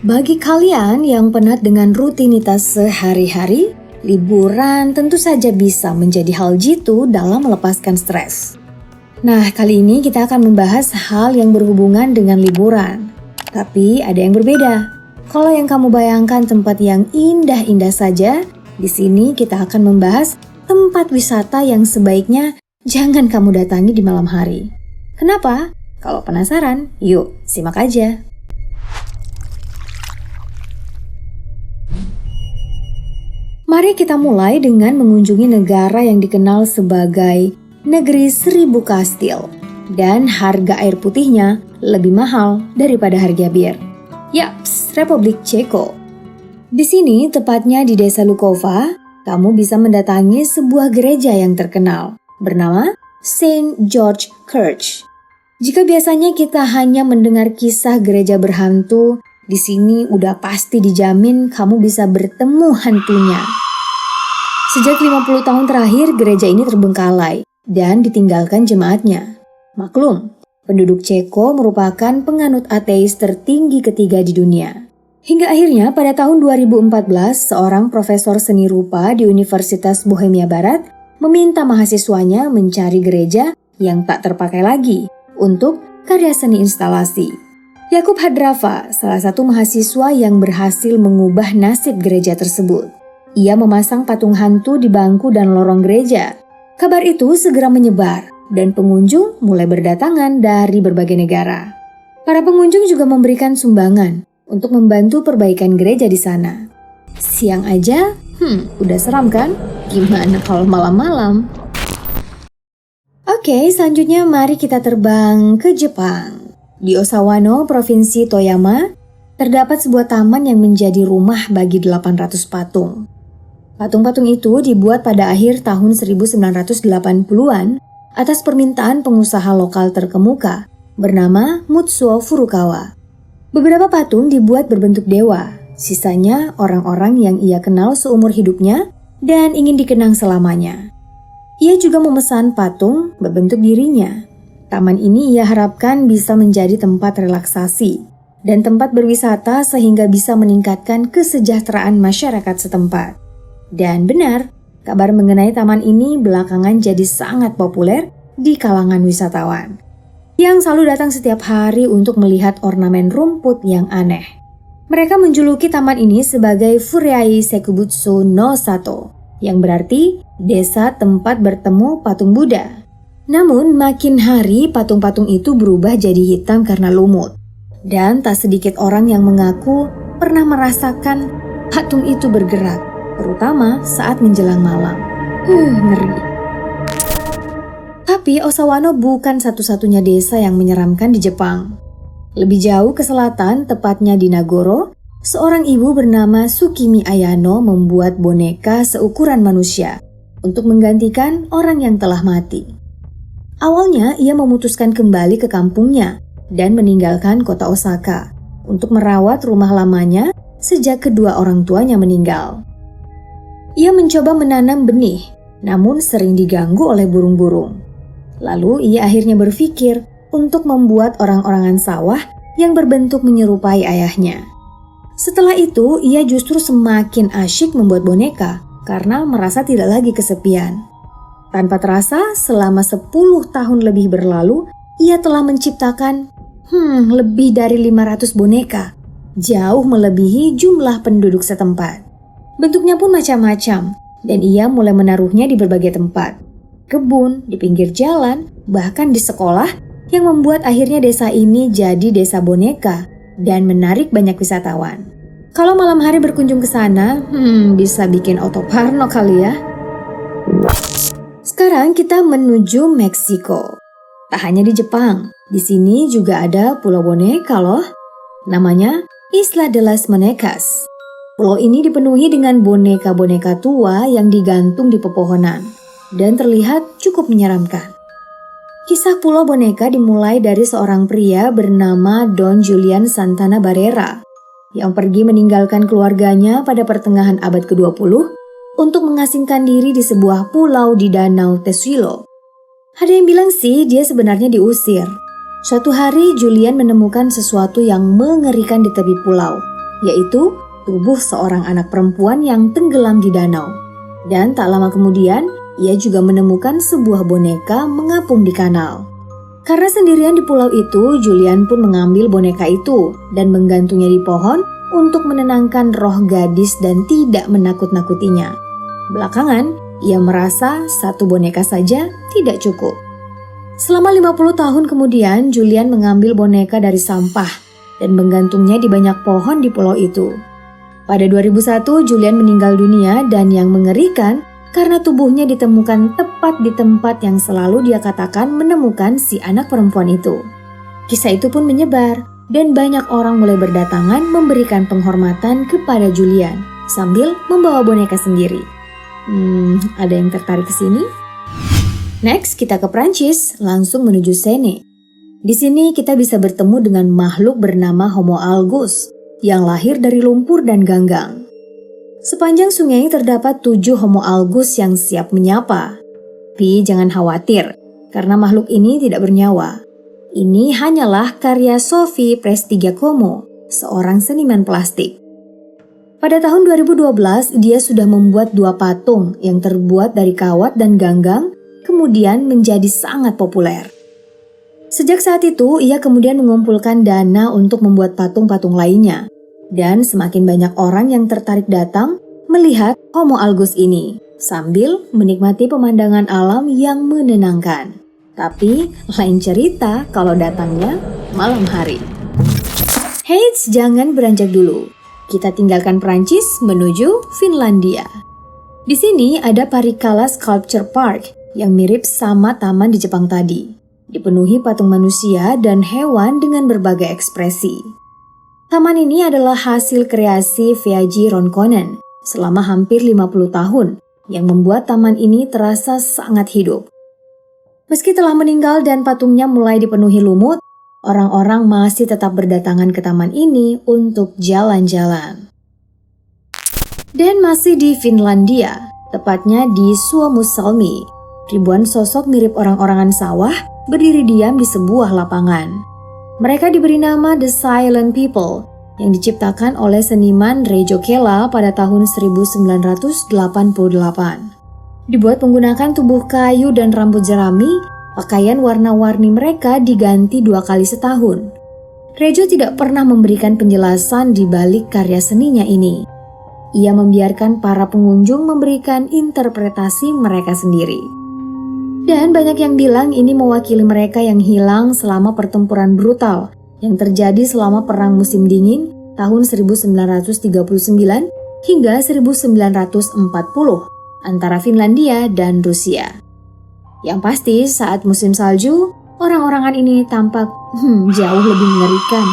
Bagi kalian yang penat dengan rutinitas sehari-hari, liburan tentu saja bisa menjadi hal jitu dalam melepaskan stres. Nah, kali ini kita akan membahas hal yang berhubungan dengan liburan. Tapi ada yang berbeda. Kalau yang kamu bayangkan tempat yang indah-indah saja, di sini kita akan membahas tempat wisata yang sebaiknya jangan kamu datangi di malam hari. Kenapa? Kalau penasaran, yuk simak aja. Mari kita mulai dengan mengunjungi negara yang dikenal sebagai negeri 1000 kastil dan harga air putihnya lebih mahal daripada harga bir. Yaps, Republik Ceko. Di sini, tepatnya di Desa Lukova, kamu bisa mendatangi sebuah gereja yang terkenal bernama Saint George Church. Jika biasanya kita hanya mendengar kisah gereja berhantu, di sini udah pasti dijamin kamu bisa bertemu hantunya. Sejak 50 tahun terakhir, gereja ini terbengkalai dan ditinggalkan jemaatnya. Maklum, penduduk Ceko merupakan penganut ateis tertinggi ketiga di dunia. Hingga akhirnya pada tahun 2014, seorang profesor seni rupa di Universitas Bohemia Barat meminta mahasiswanya mencari gereja yang tak terpakai lagi untuk karya seni instalasi. Yakub Hadrava, salah satu mahasiswa yang berhasil mengubah nasib gereja tersebut. Ia memasang patung hantu di bangku dan lorong gereja. Kabar itu segera menyebar dan pengunjung mulai berdatangan dari berbagai negara. Para pengunjung juga memberikan sumbangan untuk membantu perbaikan gereja di sana. Siang aja, udah seram kan? Gimana kalau malam-malam? Oke, selanjutnya mari kita terbang ke Jepang. Di Osawano, Provinsi Toyama, terdapat sebuah taman yang menjadi rumah bagi 800 patung. Patung-patung itu dibuat pada akhir tahun 1980-an atas permintaan pengusaha lokal terkemuka bernama Mutsuo Furukawa. Beberapa patung dibuat berbentuk dewa, sisanya orang-orang yang ia kenal seumur hidupnya dan ingin dikenang selamanya. Ia juga memesan patung berbentuk dirinya. Taman ini ia harapkan bisa menjadi tempat relaksasi dan tempat berwisata sehingga bisa meningkatkan kesejahteraan masyarakat setempat. Dan benar, kabar mengenai taman ini belakangan jadi sangat populer di kalangan wisatawan yang selalu datang setiap hari untuk melihat ornamen rumput yang aneh. Mereka menjuluki taman ini sebagai Furiai Sekubutsu no Sato, yang berarti desa tempat bertemu patung Buddha. Namun makin hari patung-patung itu berubah jadi hitam karena lumut. Dan tak sedikit orang yang mengaku pernah merasakan patung itu bergerak, terutama saat menjelang malam. Ngeri. Tapi Osawano bukan satu-satunya desa yang menyeramkan di Jepang. Lebih jauh ke selatan, tepatnya di Nagoro, seorang ibu bernama Tsukimi Ayano membuat boneka seukuran manusia untuk menggantikan orang yang telah mati. Awalnya ia memutuskan kembali ke kampungnya dan meninggalkan kota Osaka untuk merawat rumah lamanya sejak kedua orang tuanya meninggal. Ia mencoba menanam benih, namun sering diganggu oleh burung-burung. Lalu ia akhirnya berpikir untuk membuat orang-orangan sawah yang berbentuk menyerupai ayahnya. Setelah itu, ia justru semakin asyik membuat boneka karena merasa tidak lagi kesepian. Tanpa terasa, selama 10 tahun lebih berlalu, ia telah menciptakan lebih dari 500 boneka, jauh melebihi jumlah penduduk setempat. Bentuknya pun macam-macam, dan ia mulai menaruhnya di berbagai tempat. Kebun, di pinggir jalan, bahkan di sekolah, yang membuat akhirnya desa ini jadi desa boneka dan menarik banyak wisatawan. Kalau malam hari berkunjung ke sana, bisa bikin otoparno kali ya. Sekarang kita menuju Meksiko. Tak hanya di Jepang, di sini juga ada pulau boneka loh. Namanya Isla de las Monecas. Pulau ini dipenuhi dengan boneka-boneka tua yang digantung di pepohonan dan terlihat cukup menyeramkan. Kisah Pulau Boneka dimulai dari seorang pria bernama Don Julian Santana Barrera yang pergi meninggalkan keluarganya pada pertengahan abad ke-20 untuk mengasingkan diri di sebuah pulau di Danau Tesuilo. Ada yang bilang sih dia sebenarnya diusir. Suatu hari Julian menemukan sesuatu yang mengerikan di tepi pulau, yaitu tubuh seorang anak perempuan yang tenggelam di danau. Dan tak lama kemudian, ia juga menemukan sebuah boneka mengapung di kanal. Karena sendirian di pulau itu, Julian pun mengambil boneka itu dan menggantungnya di pohon untuk menenangkan roh gadis dan tidak menakut-nakutinya. Belakangan, ia merasa satu boneka saja tidak cukup. Selama 50 tahun kemudian, Julian mengambil boneka dari sampah dan menggantungnya di banyak pohon di pulau itu. Pada 2001, Julian meninggal dunia dan yang mengerikan, karena tubuhnya ditemukan tepat di tempat yang selalu dia katakan menemukan si anak perempuan itu. Kisah itu pun menyebar dan banyak orang mulai berdatangan memberikan penghormatan kepada Julian sambil membawa boneka sendiri. Ada yang tertarik ke sini? Next, kita ke Prancis, langsung menuju Sene. Di sini kita bisa bertemu dengan makhluk bernama Homo algus yang lahir dari lumpur dan ganggang. Sepanjang sungai terdapat 7 Homo algus yang siap menyapa. Tapi jangan khawatir, karena makhluk ini tidak bernyawa. Ini hanyalah karya Sophie Prestigiacomo, seorang seniman plastik. Pada tahun 2012, dia sudah membuat 2 patung yang terbuat dari kawat dan ganggang, kemudian menjadi sangat populer. Sejak saat itu, ia kemudian mengumpulkan dana untuk membuat patung-patung lainnya. Dan semakin banyak orang yang tertarik datang melihat Homo algus ini sambil menikmati pemandangan alam yang menenangkan. Tapi lain cerita kalau datangnya malam hari. Heits, jangan beranjak dulu. Kita tinggalkan Prancis menuju Finlandia. Di sini ada Parikkala Sculpture Park yang mirip sama taman di Jepang tadi. Dipenuhi patung manusia dan hewan dengan berbagai ekspresi. Taman ini adalah hasil kreasi Viaji Ronkonen selama hampir 50 tahun yang membuat taman ini terasa sangat hidup. Meski telah meninggal dan patungnya mulai dipenuhi lumut, orang-orang masih tetap berdatangan ke taman ini untuk jalan-jalan. Dan masih di Finlandia, tepatnya di Suomussalmi, ribuan sosok mirip orang-orangan sawah berdiri diam di sebuah lapangan. Mereka diberi nama The Silent People yang diciptakan oleh seniman Reijo Kela pada tahun 1988. Dibuat menggunakan tubuh kayu dan rambut jerami, pakaian warna-warni mereka diganti 2 kali setahun. Reijo tidak pernah memberikan penjelasan di balik karya seninya ini. Ia membiarkan para pengunjung memberikan interpretasi mereka sendiri. Dan banyak yang bilang ini mewakili mereka yang hilang selama pertempuran brutal yang terjadi selama Perang Musim Dingin tahun 1939 hingga 1940 antara Finlandia dan Rusia. Yang pasti saat musim salju, orang-orangan ini tampak jauh lebih mengerikan.